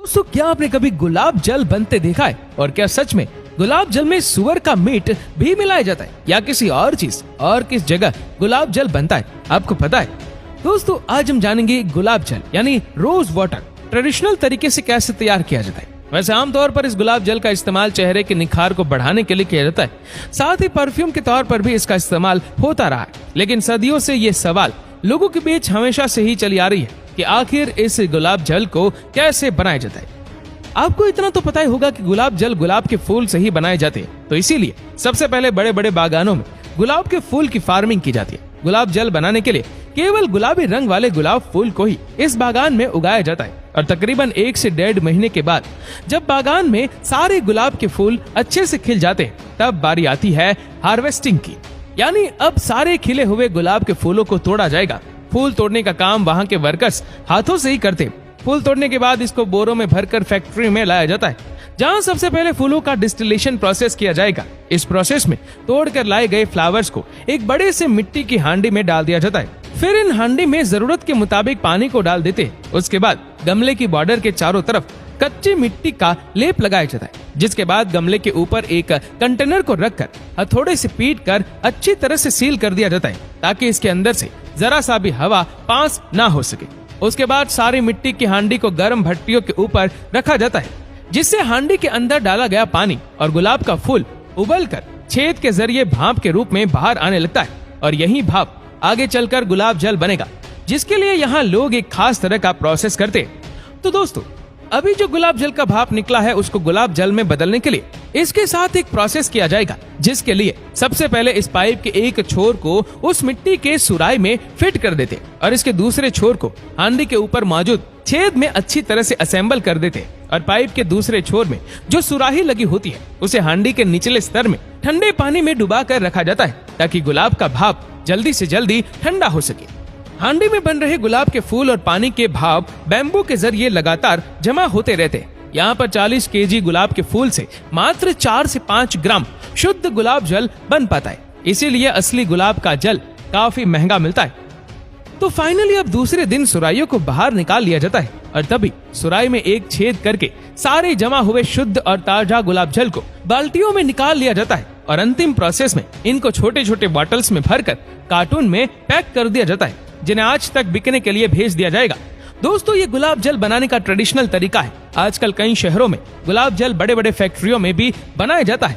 दोस्तों, क्या आपने कभी गुलाब जल बनते देखा है? और क्या सच में गुलाब जल में सुअर का मीट भी मिलाया जाता है या किसी और चीज और किस जगह गुलाब जल बनता है, आपको पता है? दोस्तों, आज हम जानेंगे गुलाब जल यानी रोज वाटर ट्रेडिशनल तरीके से कैसे तैयार किया जाता है। वैसे आमतौर पर इस गुलाब जल का इस्तेमाल चेहरे के निखार को बढ़ाने के लिए किया जाता है, साथ ही परफ्यूम के तौर पर भी इसका इस्तेमाल होता रहा है। लेकिन सदियों से ये सवाल लोगों के बीच हमेशा से ही चली आ रही है कि आखिर इस गुलाब जल को कैसे बनाया जाता है। आपको इतना तो पता ही होगा कि गुलाब जल गुलाब के फूल से ही बनाए जाते हैं, तो इसीलिए सबसे पहले बड़े बड़े बागानों में गुलाब के फूल की फार्मिंग की जाती है। गुलाब जल बनाने के लिए केवल गुलाबी रंग वाले गुलाब फूल को ही इस बागान में उगाया जाता है और तकरीबन 1 से 1.5 महीने के बाद जब बागान में सारे गुलाब के फूल अच्छे से खिल जाते हैं, तब बारी आती है हार्वेस्टिंग की। यानी अब सारे खिले हुए गुलाब के फूलों को तोड़ा जाएगा। फूल तोड़ने का काम वहाँ के वर्कर्स हाथों से ही करते हैं। फूल तोड़ने के बाद इसको बोरों में भरकर फैक्ट्री में लाया जाता है, जहाँ सबसे पहले फूलों का डिस्टिलेशन प्रोसेस किया जाएगा। इस प्रोसेस में तोड़कर लाए गए फ्लावर्स को एक बड़े से मिट्टी की हांडी में डाल दिया जाता है। फिर इन हांडी में जरूरत के मुताबिक पानी को डाल देते हैं। उसके बाद गमले की बॉर्डर के चारों तरफ कच्ची मिट्टी का लेप लगाया जाता है, जिसके बाद गमले के ऊपर एक कंटेनर को रखकर हथौड़े से पीट कर अच्छी तरह से सील कर दिया जाता है, ताकि इसके अंदर से जरा सा भी हवा पास ना हो सके। उसके बाद सारी मिट्टी की हांडी को गर्म भट्टियों के ऊपर रखा जाता है, जिससे हांडी के अंदर डाला गया पानी और गुलाब का फूल उबलकर छेद के जरिए भाप के रूप में बाहर आने लगता है और यही भाप आगे चलकर गुलाब जल बनेगा, जिसके लिए यहाँ लोग एक खास तरह का प्रोसेस करते हैं। तो दोस्तों, अभी जो गुलाब जल का भाप निकला है उसको गुलाब जल में बदलने के लिए इसके साथ एक प्रोसेस किया जाएगा, जिसके लिए सबसे पहले इस पाइप के एक छोर को उस मिट्टी के सुराही में फिट कर देते और इसके दूसरे छोर को हांडी के ऊपर मौजूद छेद में अच्छी तरह से असेंबल कर देते और पाइप के दूसरे छोर में जो सुराही लगी होती है उसे हांडी के निचले स्तर में ठंडे पानी में डुबा कर रखा जाता है, ताकि गुलाब का भाप जल्दी से जल्दी ठंडा हो सके। हांडी में बन रहे गुलाब के फूल और पानी के भाप बैम्बू के जरिए लगातार जमा होते रहते हैं। यहाँ पर 40 केजी गुलाब के फूल से मात्र 4 से 5 ग्राम शुद्ध गुलाब जल बन पाता है, इसीलिए असली गुलाब का जल काफी महंगा मिलता है। तो फाइनली अब दूसरे दिन सुराहियों को बाहर निकाल लिया जाता है और तभी सुराही में एक छेद करके सारे जमा हुए शुद्ध और ताजा गुलाब जल को बाल्टियों में निकाल लिया जाता है और अंतिम प्रोसेस में इनको छोटे छोटे बॉटल्स में भरकर कार्टून में पैक कर दिया जाता है, जिन्हें आज तक बिकने के लिए भेज दिया जाएगा। दोस्तों, ये गुलाब जल बनाने का ट्रेडिशनल तरीका है। आजकल कई शहरों में गुलाब जल बड़े बड़े फैक्ट्रियों में भी बनाया जाता है।